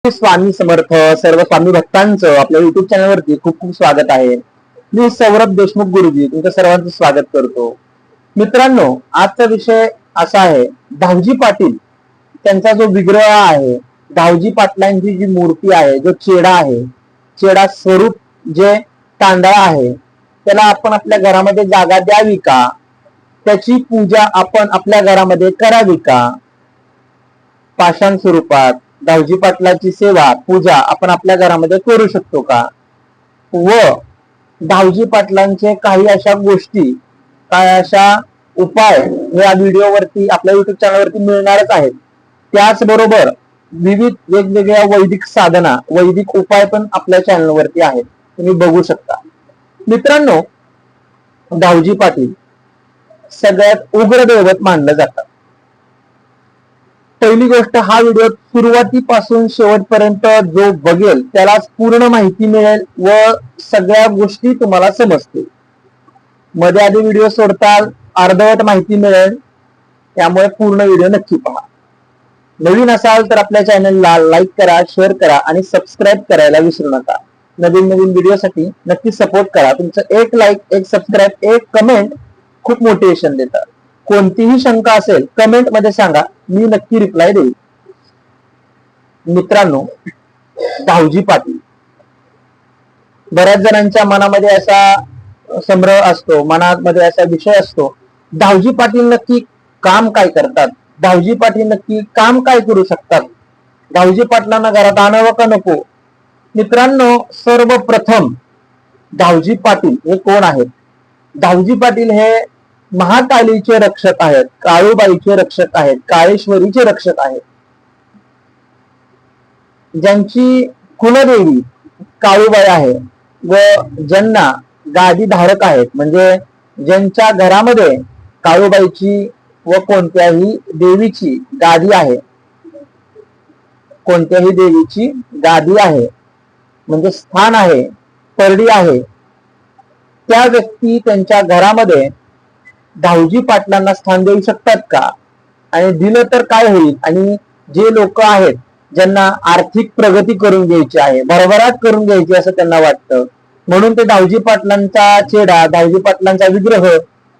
स्वामी समर्थ सर्व स्वामी भक्तांचं आपल्या युट्यूब चॅनलवरती खूप खूप स्वागत आहे. मी सौरभ देशमुख गुरुजी तुमचं सर्वांचं स्वागत करतो. मित्रांनो, आजचा विषय असा आहे, धावजी पाटील त्यांचा जो विग्रह आहे, धावजी पाटलांची जी मूर्ती आहे, जो चेडा आहे, चेडा स्वरूप जे तांदळा आहे, त्याला आपण आपल्या घरामध्ये जागा द्यावी का? त्याची पूजा आपण आपल्या घरामध्ये करावी का? पाषाण स्वरूपात धावजी पाटलाची सेवा पूजा आपण आपल्या घरामध्ये करू शकतो का? व धावजी पाटलांचे काही अशा गोष्टी, काय अशा उपाय या व्हिडिओवरती आपल्या युट्यूब चॅनलवरती मिळणारच आहेत. त्याचबरोबर विविध वेगवेगळ्या वैदिक साधना, वैदिक उपाय पण आपल्या चॅनलवरती आहेत, तुम्ही बघू शकता. मित्रांनो, धावजी पाटील सगळ्यात उग्र दैवत मानलं जातं. पहिली गोष्ट, हा व्हिडिओ सुरुवातीपासून शेवटपर्यंत जो बघेल त्यालाच पूर्ण माहिती मिळेल व सगळ्या गोष्टी तुम्हाला समजतील. मध्ये आधी व्हिडिओ सोडताल अर्धवट माहिती मिळेल, त्यामुळे पूर्ण व्हिडिओ नक्की पहा. नवीन असाल तर आपल्या चॅनलला लाईक करा, शेअर करा आणि सबस्क्राईब करायला विसरू नका. नवीन नवीन व्हिडिओसाठी नक्की सपोर्ट करा. तुमचं एक लाईक, एक सबस्क्राईब, एक कमेंट खूप मोटिवेशन देतात. कोणतीही शंका असेल कमेंट मध्ये सांगा, मी नक्की रिप्लाय देईल. मित्रांनो, धावजी पाटील बऱ्याच जणांच्या मनामध्ये असा संभ्रम असतो, मनामध्ये असा विषय असतो, धावजी पाटील नक्की काम काय करतात? धावजी पाटील नक्की काम काय करू शकतात? धावजी पाटलांना घरात आणावं का नको? मित्रांनो, सर्वप्रथम धावजी पाटील हे कोण आहेत? धावजी पाटील हे महाकालीचे रक्षक आहेत, काळूबाईचे रक्षक आहेत, काळेश्वरीचे रक्षक आहेत. ज्यांची कुलदेवी काळूबाई आहे व ज्यांना गादी धारक आहेत, म्हणजे ज्यांच्या घरामध्ये काळूबाईची व कोणत्याही देवीची गादी आहे, कोणत्याही देवीची गादी आहे म्हणजे स्थान आहे, परडी आहे, त्या व्यक्ती त्यांच्या घरामध्ये धावजी पाटलांना स्थान देऊ शकतात का? आणि दिलं तर काय होईल? आणि जे लोक आहेत ज्यांना आर्थिक प्रगती करून घ्यायची आहे, भरभराट करून घ्यायची असं त्यांना वाटतं, म्हणून ते धावजी पाटलांचा चेडा, धावजी पाटलांचा विग्रह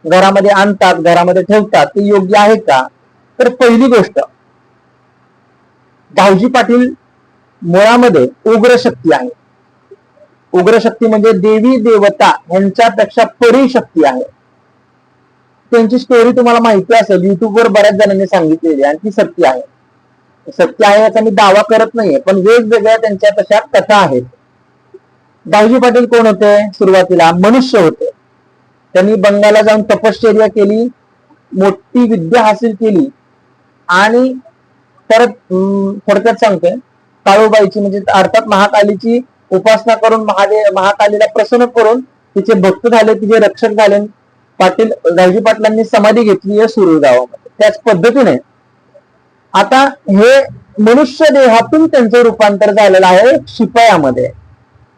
घरामध्ये आणतात, घरामध्ये ठेवतात, ते योग्य आहे का? तर पहिली गोष्ट, धावजी पाटील मुळामध्ये उग्र शक्ती आहे. उग्र शक्ती म्हणजे देवी देवता यांच्यापेक्षा परिशक्ती आहे. त्यांची स्टोरी तुम्हाला माहिती असेल, युट्यूबवर बऱ्याच जणांनी सांगितलेली आणि ती सत्य आहे. सत्य आहे याचा मी दावा करत नाहीये, पण वेगवेगळ्या त्यांच्या तशा कथा आहेत. धावजी पाटील कोण होते? सुरुवातीला मनुष्य होते. त्यांनी बंगाला जाऊन तपश्चर्या केली, मोठी विद्या हासिल केली आणि परत थोडक्यात सांगते, काळूबाईची म्हणजे अर्थात महाकालीची उपासना करून महाकालीला प्रसन्न करून तिचे भक्त झाले, तिचे रक्षक झाले. पाटील धावजी पाटलांनी समाधी घेतली आहे सुरूर गावामध्ये. त्याच पद्धतीने आता हे मनुष्य देहातून त्यांचं रूपांतर झालेलं आहे शिपायामध्ये.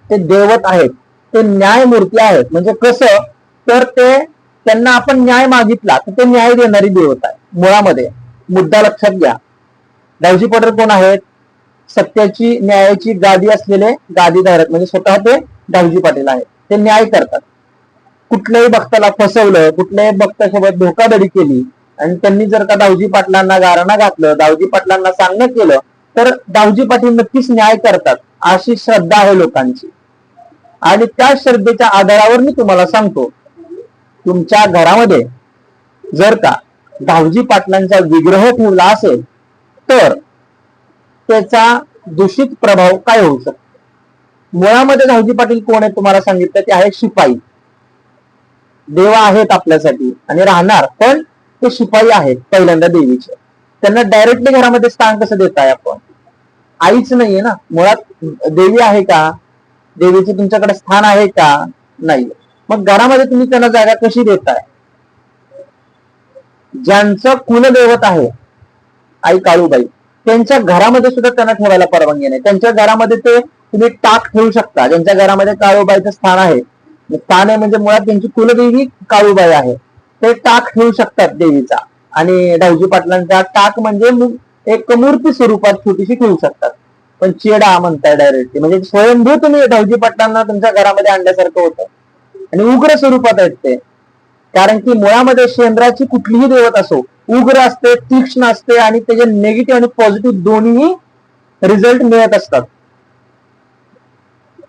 ते देवत आहेत, ते न्यायमूर्ती आहेत. म्हणजे कसं, तर ते त्यांना आपण न्याय मागितला तर ते न्याय देणारी देवत आहे. मुळामध्ये मुद्दा लक्षात घ्या. धावजी पाटील कोण आहेत? सत्याची न्यायाची गादी असलेले गादीधारक, म्हणजे स्वतः ते धावजी पाटील आहेत. ते न्याय करतात. कुठल्याही भक्ताला फसवलं, कुठल्याही भक्तासोबत धोकाधडी केली आणि त्यांनी जर का धावजी पाटलांना गारणा घातलं, धावजी पाटलांना सांगणं केलं, तर धावजी पाटील नक्कीच न्याय करतात, अशी श्रद्धा आहे लोकांची. आणि त्या श्रद्धेच्या आधारावर मी तुम्हाला सांगतो, तुमच्या घरामध्ये जर का धावजी पाटलांचा विग्रह ठेवला असेल तर त्याचा दूषित प्रभाव काय होऊ शकतो? मुळामध्ये धावजी पाटील कोण आहे तुम्हाला सांगितलं, ते आहे शिपाई. देवा आहेत आपल्यासाठी आणि राहणार, पण ते शिपाई आहेत पहिल्यांदा देवीचे. त्यांना डायरेक्टली घरामध्ये स्थान कसं देताय आपण? आईच नाहीये ना, मुळात देवी आहे का? देवीचे तुमच्याकडे स्थान आहे का? नाही. मग घरामध्ये तुम्ही त्यांना जागा कशी देताय? ज्यांचं कुलदैवत आहे आई काळूबाई, त्यांच्या घरामध्ये सुद्धा त्यांना ठेवायला परवानगी नाही. त्यांच्या घरामध्ये ते तुम्ही टाक ठेवू शकता. ज्यांच्या घरामध्ये काळूबाईचं स्थान आहे, स्थान आहे म्हणजे मुळात त्यांची कुलदेवी काळूबाई आहे, ते टाक ठेवू शकतात देवीचा. आणि धावजी पाटलांचा टाक म्हणजे एक मूर्ती स्वरूपात छोटीशी ठेवू शकतात. पण चेडा म्हणताय डायरेक्टली, म्हणजे स्वयंभू तुम्ही धावजी पाटलांना तुमच्या घरामध्ये आणल्यासारखं होतं. आणि उग्र स्वरूपात आहेत ते, कारण की मुळामध्ये शेंद्राची कुठलीही देवत असो उग्र असते, तीक्ष्ण असते आणि त्याचे निगेटिव्ह आणि पॉझिटिव्ह दोन्ही रिझल्ट मिळत असतात.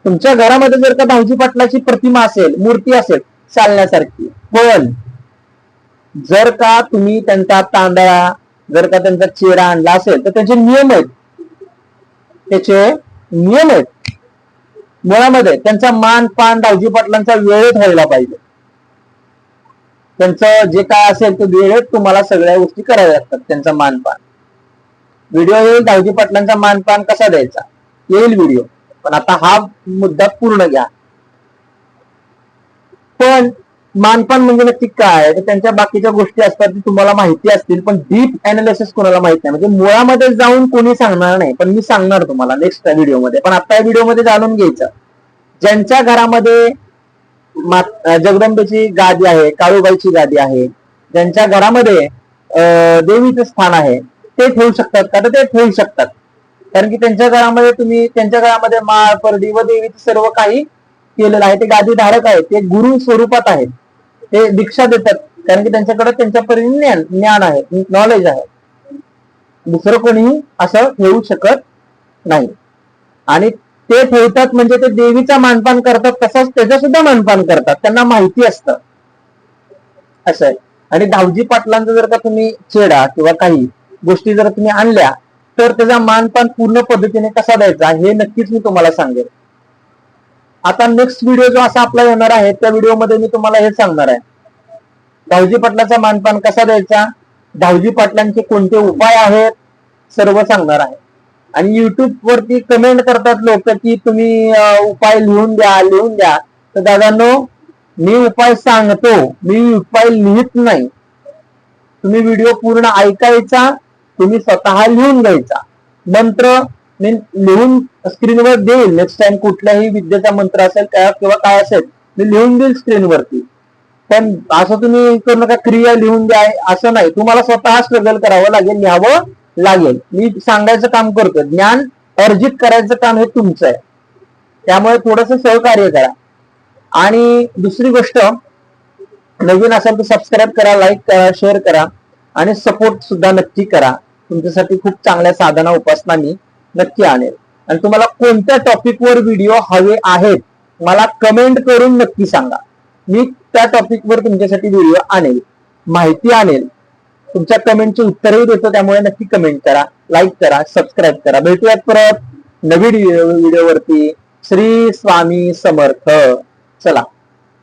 तुमच्या घरामध्ये जर का धावजी पाटलाची प्रतिमा असेल, मूर्ती असेल चालण्यासारखी, पण जर का तुम्ही त्यांचा तांदळा, जर का त्यांचा चेहरा आणला असेल तर त्याचे नियम आहेत, त्याचे नियम आहेत. मुळामध्ये त्यांचा मान पान धावजी पाटलांचा वेळेत व्हायला पाहिजे. त्यांचं जे काय असेल ते वेळेत तुम्हाला सगळ्या गोष्टी कराव्या लागतात. त्यांचा मानपान व्हिडिओ येईल, धावजी पाटलांचा मानपान कसा द्यायचा येईल व्हिडिओ, पण आता हा मुद्दा पूर्ण घ्या. पण मानपान म्हणजे नक्की काय, तर त्यांच्या बाकीच्या गोष्टी असतात ती तुम्हाला माहिती असतील, पण डीप अनालिसिस कोणाला माहित नाही. म्हणजे मुळामध्ये जाऊन कोणी सांगणार नाही, पण मी सांगणार तुम्हाला नेक्स्ट व्हिडिओमध्ये. पण आता या व्हिडिओमध्ये जाणून घ्यायचं, ज्यांच्या घरामध्ये जगदंबेची गादी आहे, काळूबाईची गादी आहे, ज्यांच्या घरामध्ये देवीचं स्थान आहे, ते ठेवू शकतात का, तर ते ठेवू शकतात. कारण की त्यांच्या घरामध्ये तुम्ही त्यांच्या घरामध्ये माळ परडी व देवीचं सर्व काही केलेलं आहे. ते गादी धारक आहेत, ते गुरु स्वरूपात आहेत, ते दीक्षा देतात, कारण की त्यांच्याकडे त्यांच्या परीने ज्ञान आहे, नॉलेज आहे. दुसरं कोणीही असं ठेवू शकत नाही. आणि ते ठेवतात म्हणजे ते देवीचा मानपान करतात, तसंच त्याचं सुद्धा मानपान करतात, त्यांना माहिती असतं असं आहे. आणि धावजी पाटलांचा जर का तुम्ही चेडा किंवा काही गोष्टी जर तुम्ही आणल्या तर त्याचा मानपान पूर्ण पद्धतीने कसा द्यायचा हे नक्कीच मी तुम्हाला सांगेन. आता नेक्स्ट व्हिडिओ जो असा आपला येणार आहे त्या व्हिडिओमध्ये मी तुम्हाला हे सांगणार आहे, धावजी पाटलाचा मानपान कसा द्यायचा, धावजी पाटलांचे कोणते उपाय आहेत, सर्व सांगणार आहे. आणि युट्यूब वरती कमेंट करतात लोक की तुम्ही उपाय लिहून द्या, तर दादांनो मी उपाय सांगतो, मी उपाय लिहित नाही. तुम्ही व्हिडिओ पूर्ण ऐकायचा, तुम्ही स्वतः लिहून घ्यायचा. मंत्र मी लिहून स्क्रीनवर देईल, नेक्स्ट टाइम कुठल्याही विद्येचा मंत्र असेल किंवा काय असेल मी लिहून देईल स्क्रीनवरती. पण असं तुम्ही करू नका क्रिया लिहून द्या असं नाही, तुम्हाला स्वतः स्ट्रगल करावं लागेल, लिहावं लागेल. मी सांगायचं काम करतो, ज्ञान अर्जित करायचं काम हे तुमचं आहे, त्यामुळे थोडंसं सहकार्य करा. आणि दुसरी गोष्ट, नवीन असेल तर सबस्क्राईब करा, लाईक करा, शेअर करा आणि सपोर्ट सुद्धा नक्की करा. तुमच्यासाठी खूप चांगल्या साधना उपासना मी नक्की आणेल. आणि तुम्हाला कोणत्या टॉपिकवर व्हिडिओ हवे आहेत मला कमेंट करून नक्की सांगा, मी त्या टॉपिकवर तुमच्यासाठी व्हिडिओ आणेल, माहिती आणेल, तुमच्या कमेंटचे उत्तरही देतो. त्यामुळे नक्की कमेंट करा, लाईक करा, सबस्क्राईब करा. भेटूयात परत नवीन व्हिडिओवरती. श्री स्वामी समर्थ. चला.